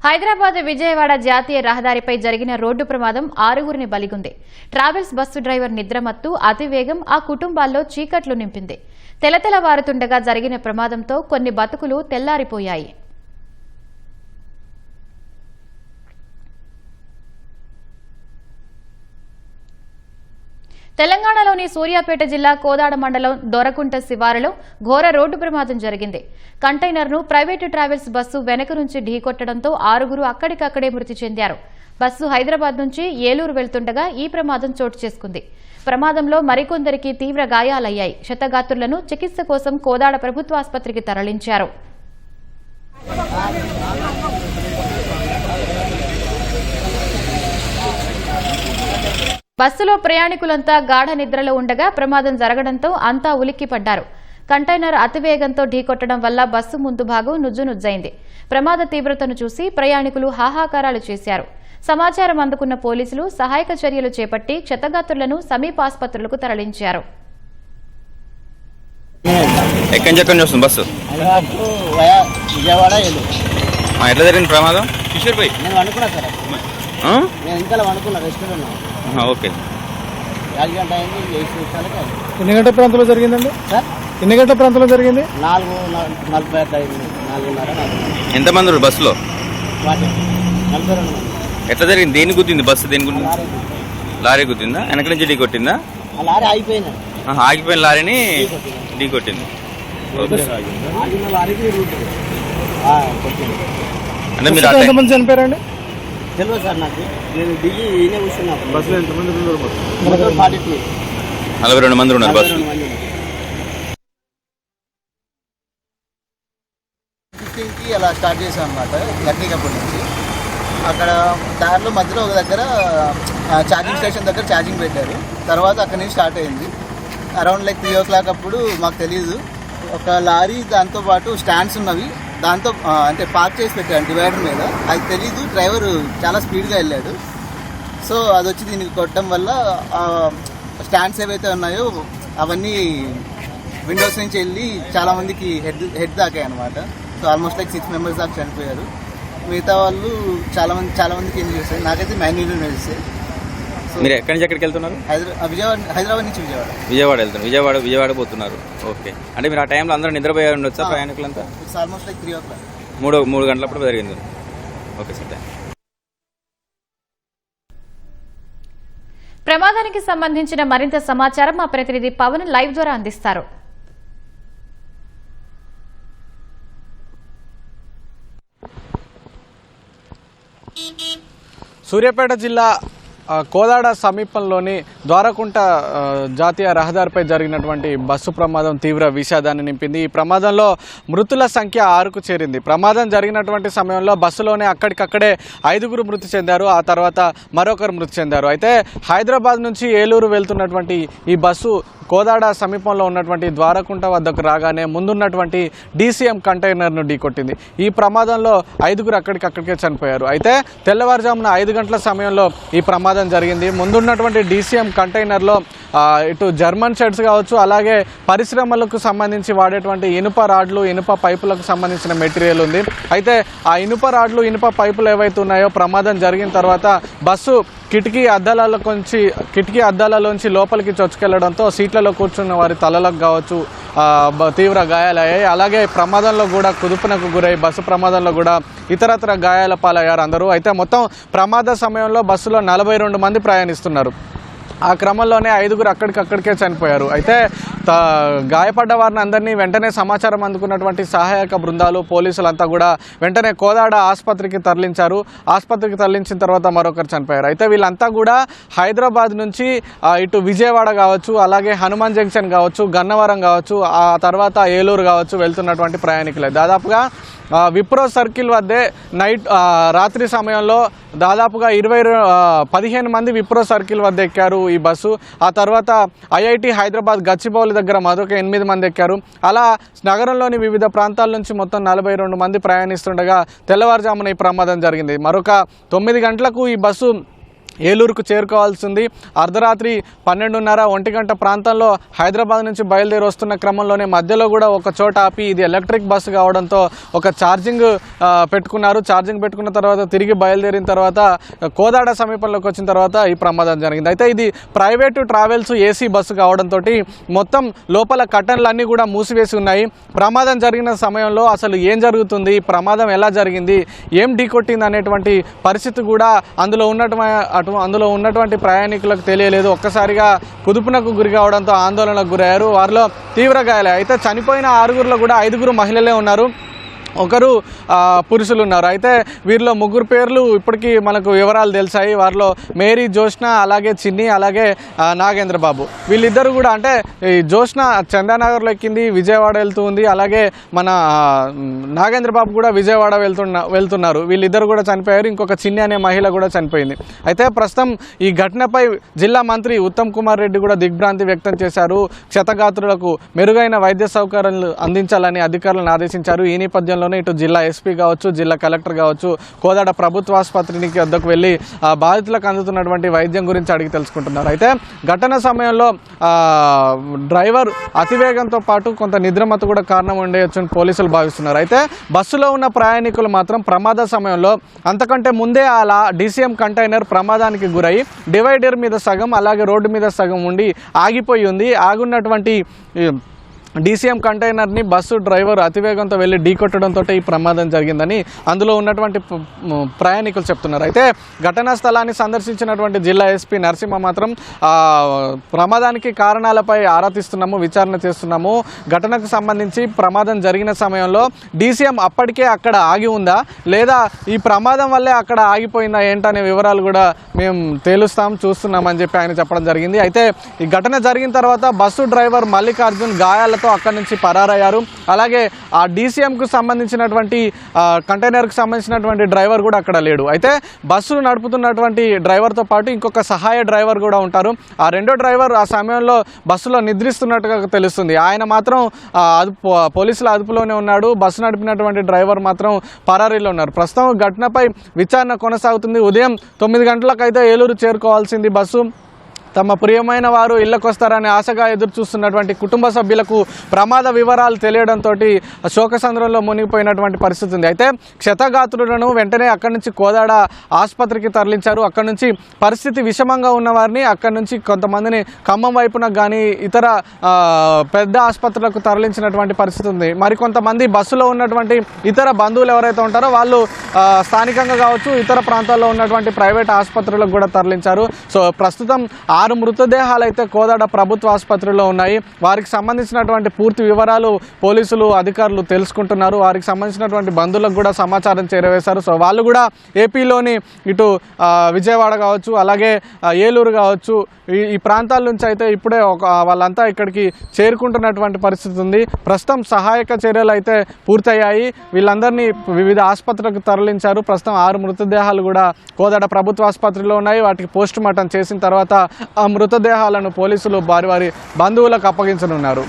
హైదరాబాద్ విజయవాడ జాతీయ రహదారిపై జరిగిన రోడ్డు ప్రమాదం 6గురిని బలిగొంది. ట్రావెల్స్ బస్సు డ్రైవర్ నిద్రమత్తు అతివేగం ఆ కుటుంబాల్లో చీకట్లు నింపింది. తెలతెలవారుతుండగా జరిగిన ప్రమాదంతో కొన్ని బతుకులు తెల్లారిపోయాయి. తెలంగాణలోని సూర్యాపేట జిల్లా కోదాడ మండలం దొరకుంట శివారులో ఘోర రోడ్డు ప్రమాదం జరిగింది. కంటైనర్ను ప్రైవేటు ట్రావెల్స్ బస్సు వెనక నుంచి ఢీకొట్టడంతో 6గురు అక్కడికక్కడే మృతి చెందారు. బస్సు హైదరాబాద్ నుంచి ఏలూరు వెళ్తుండగా ఈ ప్రమాదం చోటు చేసుకుంది. ప్రమాదంలో మరికొందరికి తీవ్ర గాయాలయ్యాయి. క్షతగాత్రులను చికిత్స కోసం కోదాడ ప్రభుత్వాసుపత్రికి తరలించారు. బస్సులో ప్రయాణికులంతా గాఢ నిద్రలో ఉండగా ప్రమాదం జరగడంతో అంతా ఉలిక్కిపడ్డారు. కంటైనర్ అతివేగంతో ఢీకొట్టడం వల్ల బస్సు ముందు భాగం నుజ్జునుజ్జైంది. ప్రమాద తీవ్రతను చూసి ప్రయాణికులు హాహాకారాలు చేశారు. సమాచారం అందుకున్న పోలీసులు సహాయక చర్యలు చేపట్టి క్షతగాత్రులను సమీప ఆసుపత్రులకు తరలించారు. ఎన్ని గంటల ప్రాంతంలో జరిగిందండి? ఎన్ని గంటల ప్రాంతంలో జరిగింది? 4:45. ఎంతమంది బస్సులో? ఎట్లా జరిగింది? దేని గుద్దింది బస్సు? దేని గుద్దింది? లారీ గుద్దిందా? వెనక నుంచి ఢీ కొట్టిందా? ఆగిపోయిన లారీని ఢీ కొట్టింది. అంటే మీరు ఎంతమంది చనిపోయారండి? తెలియదు సార్ నాకు. నేను దిగి ఈయనే కూర్చున్నాను. బస్సులో ఎంతమంది ఉన్నారు? 42 మంది ఉన్నారు బస్సు. అలా స్టార్ట్ చేసాం అనమాట గట్టికప్పటి నుంచి. అక్కడ దారిలో మధ్యలో ఒక దగ్గర ఛార్జింగ్ స్టేషన్ దగ్గర ఛార్జింగ్ పెట్టారు. తర్వాత అక్కడి నుంచి స్టార్ట్ అయింది. అరౌండ్ 3 o'clock అప్పుడు మాకు తెలియదు ఒక లారీ దాంతోపాటు స్టాండ్స్ ఉన్నవి దాంతో అంటే పార్క్ చేసి పెట్టాడు డివైడర్ మీద. అది తెలీదు, డ్రైవర్ చాలా స్పీడ్గా వెళ్ళాడు. సో అది వచ్చి దీనికి కొట్టడం వల్ల స్టాండ్స్ ఏవైతే ఉన్నాయో అవన్నీ విండోస్ నుంచి వెళ్ళి చాలామందికి హెడ్ దాకాయి అనమాట. సో ఆల్మోస్ట్ 6 members దాకా చనిపోయారు. మిగతా వాళ్ళు చాలామందికి ఏం చేస్తారు. నాకైతే మ్యాన్యువల్ చేస్తే. మీరు ఎక్కడి నుంచి ఎక్కడికి వెళ్తున్నారు? హైదరాబాద్ నుంచి విజయవాడ వెళ్తున్నారు. విజయవాడ పోతున్నారు. ఓకే. అంటే మీరు ఆ టైంలో అందరూ నిద్రపోయి ఉండొచ్చా ప్రయాణికులంతా? It's almost 3 o'clock. 3 గంటలప్పుడు జరిగింది. Okay sir. ప్రమాదానికి సంబంధించిన మరింత సమాచారం మా ప్రతినిధి పవన్ లైవ్ ద్వారా అందిస్తారు. సూర్యాపేట జిల్లా కోదాడ సమీపంలోని ద్వారకుంట జాతీయ రహదారిపై జరిగినటువంటి బస్సు ప్రమాదం తీవ్ర విషాదాన్ని నింపింది. ఈ ప్రమాదంలో మృతుల సంఖ్య 6కు చేరింది. ప్రమాదం జరిగినటువంటి సమయంలో బస్సులోనే అక్కడికక్కడే 5గురు మృతి చెందారు. ఆ తర్వాత మరొకరు మృతి చెందారు. అయితే హైదరాబాద్ నుంచి ఏలూరు వెళ్తున్నటువంటి ఈ బస్సు కోదాడ సమీపంలో ఉన్నటువంటి ద్వారకుంట వద్దకు రాగానే ముందున్నటువంటి DCM కంటైనర్ను ఢీకొట్టింది. ఈ ప్రమాదంలో 5గురు అక్కడికక్కడికే చనిపోయారు. అయితే తెల్లవారుజామున 5 గంటల సమయంలో ఈ ప్రమాదం జరిగింది. ముందున్నటువంటి DCM కంటైనర్లో ఇటు జర్మన్ షెడ్స్ కావచ్చు, అలాగే పరిశ్రమలకు సంబంధించి వాడేటువంటి ఇనుప రాడ్లు, ఇనుప పైపులకు సంబంధించిన మెటీరియల్ ఉంది. అయితే ఆ ఇనుప రాడ్లు, ఇనుప పైపులు ఏవైతే ఉన్నాయో ప్రమాదం జరిగిన తర్వాత బస్సు కిటికీ అద్దాలలోంచి లోపలికి చొచ్చుకెళ్లడంతో సీట్లలో కూర్చున్న వారి తలలకు కావచ్చు తీవ్ర గాయాలయ్యాయి. అలాగే ప్రమాదంలో కూడా కుదుపునకు గురై బస్సు ప్రమాదంలో కూడా ఇతరత్ర గాయాల పాలయ్యారు అందరూ. అయితే మొత్తం ప్రమాద సమయంలో బస్సులో 42 మంది ప్రయాణిస్తున్నారు. ఆ క్రమంలోనే 5గురు అక్కడికక్కడికే చనిపోయారు. అయితే గాయపడ్డ వారిని అందరినీ వెంటనే సమాచారం అందుకున్నటువంటి సహాయక బృందాలు, పోలీసులంతా కూడా వెంటనే కోదాడ ఆసుపత్రికి తరలించారు. ఆసుపత్రికి తరలించిన తర్వాత మరొకరు చనిపోయారు. అయితే వీళ్ళంతా కూడా హైదరాబాద్ నుంచి ఇటు విజయవాడ కావచ్చు, అలాగే హనుమాన్ జంక్షన్ కావచ్చు, గన్నవరం కావచ్చు, ఆ తర్వాత ఏలూరు కావచ్చు వెళ్తున్నటువంటి ప్రయాణికులే. దాదాపుగా విప్రో సర్కిల్ వద్దే రాత్రి సమయంలో దాదాపుగా 15 మంది విప్రో సర్కిల్ వద్ద ఎక్కారు ఈ బస్సు. ఆ తర్వాత IIT హైదరాబాద్ గచ్చిబౌలి దగ్గర మరొక 8 మంది ఎక్కారు. అలా నగరంలోని వివిధ ప్రాంతాల నుంచి మొత్తం 42 మంది ప్రయాణిస్తుండగా తెల్లవారుజామున ఈ ప్రమాదం జరిగింది. మరొక 9 గంటలకు ఈ బస్సు ఏలూరుకు చేరుకోవాల్సింది. అర్ధరాత్రి 12:30-1 గంట ప్రాంతంలో హైదరాబాద్ నుంచి బయలుదేరి వస్తున్న క్రమంలోనే మధ్యలో కూడా ఒక చోట ఆపి ఇది ఎలక్ట్రిక్ బస్సు కావడంతో ఒక ఛార్జింగ్ పెట్టుకున్నారు. ఛార్జింగ్ పెట్టుకున్న తర్వాత తిరిగి బయలుదేరిన తర్వాత కోదాడ సమీపంలోకి వచ్చిన తర్వాత ఈ ప్రమాదం జరిగింది. అయితే ఇది ప్రైవేటు ట్రావెల్స్ ఏసీ బస్సు కావడంతో మొత్తం లోపల కర్టన్లన్నీ కూడా మూసివేసి ఉన్నాయి. ప్రమాదం జరిగిన సమయంలో అసలు ఏం జరుగుతుంది, ప్రమాదం ఎలా జరిగింది, ఏం ఢీకొట్టింది అనేటువంటి పరిస్థితి కూడా అందులో ఉన్నటువంటి ప్రయాణికులకు తెలియలేదు. ఒక్కసారిగా కుదుపునకు గురి కావడంతో ఆందోళనకు గురయ్యారు. వారిలో తీవ్ర గాయాలయ్యాయి. అయితే చనిపోయిన 6గురిలో కూడా 5గురు మహిళలే ఉన్నారు, ఒకరు పురుషులు ఉన్నారు. అయితే వీరిలో 3 పేర్లు ఇప్పటికీ మనకు వివరాలు తెలిసాయి. వారిలో మేరీ, జోష్న, అలాగే చిన్ని, అలాగే నాగేంద్ర బాబు. వీళ్ళిద్దరు కూడా అంటే ఈ జోష్న చందానగర్లో ఎక్కింది, విజయవాడ వెళ్తూ ఉంది. అలాగే మన నాగేంద్ర బాబు కూడా విజయవాడ వెళ్తున్నారు. వీళ్ళిద్దరు కూడా చనిపోయారు. ఇంకొక చిన్ని అనే మహిళ కూడా చనిపోయింది. అయితే ప్రస్తుతం ఈ ఘటనపై జిల్లా మంత్రి ఉత్తమ్ కుమార్ రెడ్డి కూడా దిగ్భ్రాంతి వ్యక్తం చేశారు. క్షతగాత్రులకు మెరుగైన వైద్య సౌకర్యాలు అందించాలని అధికారులను ఆదేశించారు. ఈ నేపథ్యంలో ఇటు జిల్లా ఎస్పీ కావచ్చు, జిల్లా కలెక్టర్ కావచ్చు, కోదాడ ప్రభుత్వ ఆసుపత్రికి వద్దకు వెళ్ళి బాధితులకు అందుతున్నటువంటి వైద్యం గురించి అడిగి తెలుసుకుంటున్నారు. అయితే ఘటన సమయంలో డ్రైవర్ అతివేగంతో పాటు కొంత నిద్రమత్తు కూడా కారణం ఉండేయచ్చని పోలీసులు భావిస్తున్నారు. అయితే బస్సులో ఉన్న ప్రయాణికులు మాత్రం ప్రమాద సమయంలో అంతకంటే ముందే అలా డీసీఎం కంటైనర్ ప్రమాదానికి గురై డివైడర్ మీద సగం, అలాగే రోడ్డు మీద సగం ఉండి ఆగిపోయి ఉంది. ఆగున్నటువంటి డీసీఎం కంటైనర్ని బస్సు డ్రైవర్ అతివేగంతో వెళ్ళి ఢీకొట్టడంతో ఈ ప్రమాదం జరిగిందని అందులో ఉన్నటువంటి ప్రయాణికులు చెప్తున్నారు. అయితే ఘటనా స్థలాన్ని సందర్శించినటువంటి జిల్లా ఎస్పీ నరసింహ మాత్రం ప్రమాదానికి కారణాలపై ఆరా తీస్తున్నాము, విచారణ చేస్తున్నాము. ఘటనకు సంబంధించి ప్రమాదం జరిగిన సమయంలో డీసీఎం అప్పటికే అక్కడ ఆగి ఉందా, లేదా ఈ ప్రమాదం వల్లే అక్కడ ఆగిపోయిందా ఏంటనే వివరాలు కూడా మేము చూస్తున్నామని చెప్పి ఆయన చెప్పడం జరిగింది. అయితే ఈ ఘటన జరిగిన తర్వాత బస్సు డ్రైవర్ మల్లికార్జున్ గాయాలతో అక్కడి నుంచి పరారయ్యారు. అలాగే ఆ డీసీఎంకు సంబంధించినటువంటి కంటైనర్కి సంబంధించినటువంటి డ్రైవర్ కూడా అక్కడ లేడు. అయితే బస్సును నడుపుతున్నటువంటి డ్రైవర్తో పాటు ఇంకొక సహాయ డ్రైవర్ కూడా ఉంటారు. ఆ రెండో డ్రైవర్ ఆ సమయంలో బస్సులో నిద్రిస్తున్నట్టుగా తెలుస్తుంది. ఆయన మాత్రం పోలీసుల అదుపులోనే ఉన్నాడు. బస్సు నడిపినటువంటి డ్రైవర్ మాత్రం పరారీలో ఉన్నారు. ప్రస్తుతం ఘటనపై విచారణ కొనసాగుతుంది. ఉదయం 9 గంటలకైతే ఏలూరు చేరుకోవాల్సింది బస్సు. తమ ప్రియమైన వారు ఇళ్లకొస్తారని ఆశగా ఎదురు చూస్తున్నటువంటి కుటుంబ సభ్యులకు ప్రమాద వివరాలు తెలియడంతో శోకసంద్రంలో మునిగిపోయినటువంటి పరిస్థితి ఉంది. అయితే క్షతగాత్రులను వెంటనే అక్కడి నుంచి కోదాడ ఆసుపత్రికి తరలించారు. అక్కడి నుంచి పరిస్థితి విషమంగా ఉన్నవారిని అక్కడి నుంచి కొంతమందిని ఖమ్మం వైపున కానీ ఇతర పెద్ద ఆసుపత్రులకు తరలించినటువంటి పరిస్థితి ఉంది. మరికొంతమంది బస్సులో ఉన్నటువంటి ఇతర బంధువులు ఎవరైతే ఉంటారో వాళ్ళు స్థానికంగా కావచ్చు, ఇతర ప్రాంతాల్లో ఉన్నటువంటి ప్రైవేట్ ఆసుపత్రులకు కూడా తరలించారు. సో ప్రస్తుతం 6 మృతదేహాలు అయితే కోదాడ ప్రభుత్వ ఆసుపత్రిలో ఉన్నాయి. వారికి సంబంధించినటువంటి పూర్తి వివరాలు పోలీసులు అధికారులు తెలుసుకుంటున్నారు. వారికి సంబంధించినటువంటి బంధువులకు కూడా సమాచారం చేరవేశారు. సో వాళ్ళు కూడా ఏపీలోని ఇటు విజయవాడ కావచ్చు, అలాగే ఏలూరు కావచ్చు, ఈ ప్రాంతాల నుంచి అయితే ఇప్పుడే వాళ్ళంతా ఇక్కడికి చేరుకుంటున్నటువంటి పరిస్థితి ఉంది. ప్రస్తుతం సహాయక చర్యలు అయితే పూర్తయ్యాయి. వీళ్ళందరినీ వివిధ ఆసుపత్రులకు తరలించారు. ప్రస్తుతం 6 మృతదేహాలు కూడా కోదాడ ప్రభుత్వ ఆసుపత్రిలో ఉన్నాయి. వాటికి పోస్ట్ మార్టం చేసిన తర్వాత ఆ మృతదేహాలను పోలీసులు వారి బంధువులకు అప్పగించనున్నారు.